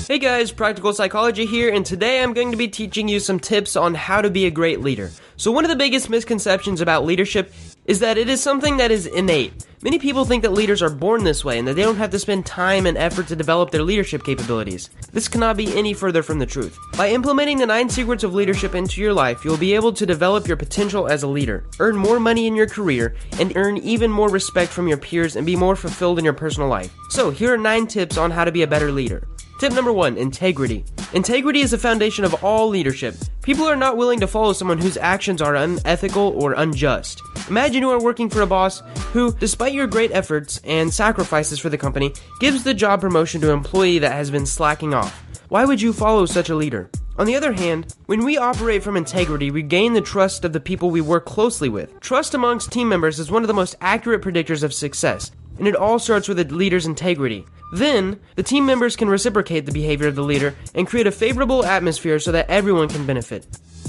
Hey guys, Practical Psychology here, and today I'm going to be teaching you some tips on how to be a great leader. So one of the biggest misconceptions about leadership is that it is something that is innate. Many people think that leaders are born this way and that they don't have to spend time and effort to develop their leadership capabilities. This cannot be any further from the truth. By implementing the 9 secrets of leadership into your life, you'll be able to develop your potential as a leader, earn more money in your career, and earn even more respect from your peers and be more fulfilled in your personal life. So here are 9 tips on how to be a better leader. Tip number 1, integrity. Integrity is the foundation of all leadership. People are not willing to follow someone whose actions are unethical or unjust. Imagine you are working for a boss who, despite your great efforts and sacrifices for the company, gives the job promotion to an employee that has been slacking off. Why would you follow such a leader? On the other hand, when we operate from integrity, we gain the trust of the people we work closely with. Trust amongst team members is one of the most accurate predictors of success, and it all starts with a leader's integrity. Then, the team members can reciprocate the behavior of the leader and create a favorable atmosphere so that everyone can benefit.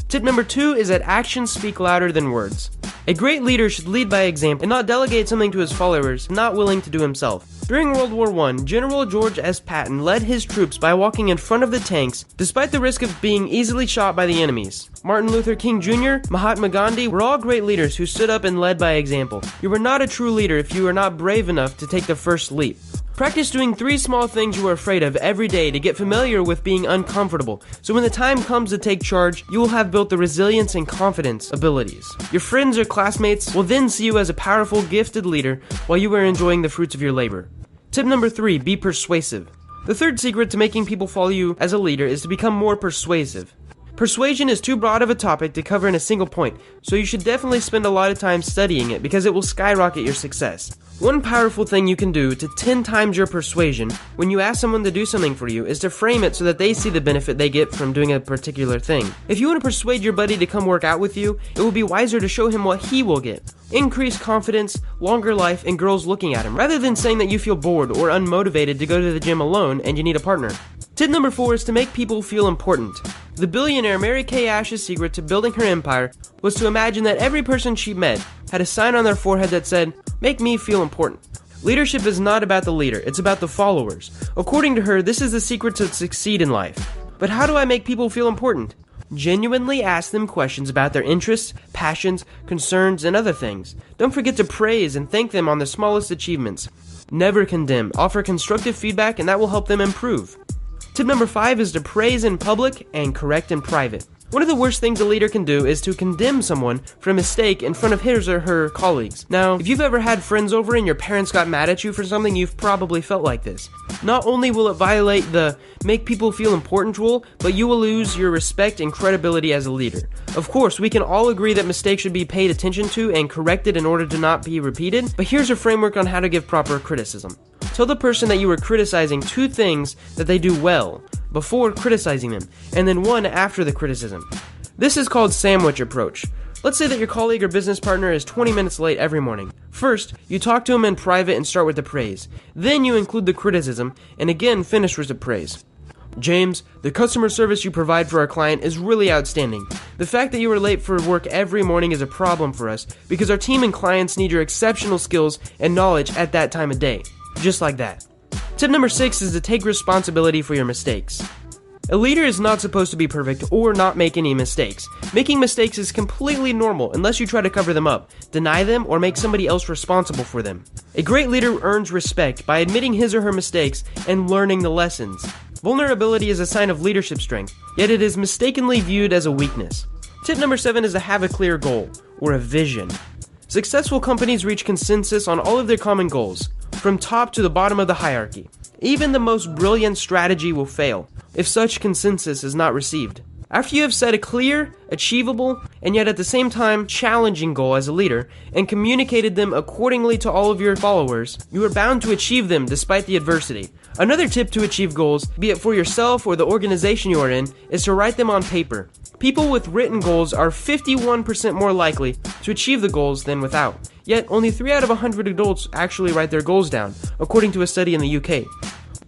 Tip number 2 is that actions speak louder than words. A great leader should lead by example and not delegate something to his followers not willing to do himself. During World War I, General George S. Patton led his troops by walking in front of the tanks despite the risk of being easily shot by the enemies. Martin Luther King Jr., Mahatma Gandhi were all great leaders who stood up and led by example. You are not a true leader if you are not brave enough to take the first leap. Practice doing 3 small things you are afraid of every day to get familiar with being uncomfortable, so when the time comes to take charge, you will have built the resilience and confidence abilities. Your friends or classmates will then see you as a powerful, gifted leader while you are enjoying the fruits of your labor. Tip number 3, be persuasive. The third secret to making people follow you as a leader is to become more persuasive. Persuasion is too broad of a topic to cover in a single point, so you should definitely spend a lot of time studying it because it will skyrocket your success. One powerful thing you can do to 10 times your persuasion when you ask someone to do something for you is to frame it so that they see the benefit they get from doing a particular thing. If you want to persuade your buddy to come work out with you, it will be wiser to show him what he will get. Increased confidence, longer life, and girls looking at him, rather than saying that you feel bored or unmotivated to go to the gym alone and you need a partner. Tip number 4 is to make people feel important. The billionaire Mary Kay Ash's secret to building her empire was to imagine that every person she met had a sign on their forehead that said, "Make me feel important." Leadership is not about the leader, it's about the followers. According to her, this is the secret to succeed in life. But how do I make people feel important? Genuinely ask them questions about their interests, passions, concerns, and other things. Don't forget to praise and thank them on the smallest achievements. Never condemn. Offer constructive feedback, and that will help them improve. Tip number 5 is to praise in public and correct in private. One of the worst things a leader can do is to condemn someone for a mistake in front of his or her colleagues. Now, if you've ever had friends over and your parents got mad at you for something, you've probably felt like this. Not only will it violate the make people feel important rule, but you will lose your respect and credibility as a leader. Of course, we can all agree that mistakes should be paid attention to and corrected in order to not be repeated, but here's a framework on how to give proper criticism. Tell the person that you were criticizing 2 things that they do well before criticizing them, and then 1 after the criticism. This is called sandwich approach. Let's say that your colleague or business partner is 20 minutes late every morning. First, you talk to him in private and start with the praise. Then you include the criticism, and again finish with the praise. "James, the customer service you provide for our client is really outstanding. The fact that you are late for work every morning is a problem for us because our team and clients need your exceptional skills and knowledge at that time of day." Just like that. Tip number 6 is to take responsibility for your mistakes. A leader is not supposed to be perfect or not make any mistakes. Making mistakes is completely normal unless you try to cover them up, deny them, or make somebody else responsible for them. A great leader earns respect by admitting his or her mistakes and learning the lessons. Vulnerability is a sign of leadership strength, yet it is mistakenly viewed as a weakness. Tip number 7 is to have a clear goal, or a vision. Successful companies reach consensus on all of their common goals, from top to the bottom of the hierarchy. Even the most brilliant strategy will fail if such consensus is not received. After you have set a clear, achievable, and yet at the same time challenging goal as a leader, and communicated them accordingly to all of your followers, you are bound to achieve them despite the adversity. Another tip to achieve goals, be it for yourself or the organization you are in, is to write them on paper. People with written goals are 51% more likely to achieve the goals than without. Yet, only 3 out of 100 adults actually write their goals down, according to a study in the UK.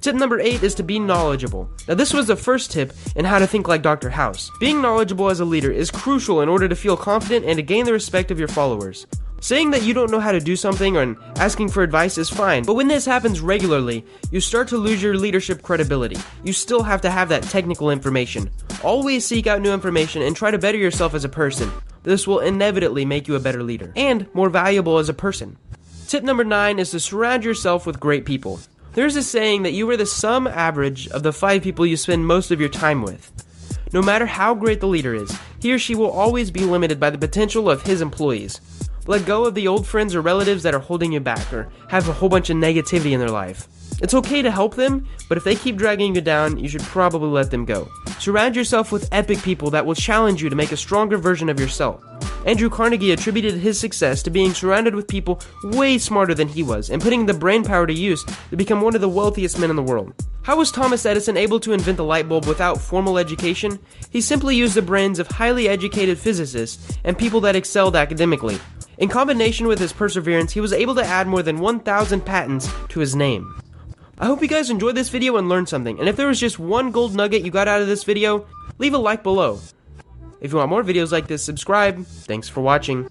Tip number 8 is to be knowledgeable. Now this was the first tip in how to think like Dr. House. Being knowledgeable as a leader is crucial in order to feel confident and to gain the respect of your followers. Saying that you don't know how to do something or asking for advice is fine, but when this happens regularly, you start to lose your leadership credibility. You still have to have that technical information. Always seek out new information and try to better yourself as a person. This will inevitably make you a better leader and more valuable as a person. Tip number 9 is to surround yourself with great people. There's a saying that you are the sum average of the 5 people you spend most of your time with. No matter how great the leader is, he or she will always be limited by the potential of his employees. Let go of the old friends or relatives that are holding you back or have a whole bunch of negativity in their life. It's okay to help them, but if they keep dragging you down, you should probably let them go. Surround yourself with epic people that will challenge you to make a stronger version of yourself. Andrew Carnegie attributed his success to being surrounded with people way smarter than he was and putting the brainpower to use to become one of the wealthiest men in the world. How was Thomas Edison able to invent the light bulb without formal education? He simply used the brains of highly educated physicists and people that excelled academically. In combination with his perseverance, he was able to add more than 1,000 patents to his name. I hope you guys enjoyed this video and learned something, and if there was just one gold nugget you got out of this video, leave a like below. If you want more videos like this, subscribe. Thanks for watching.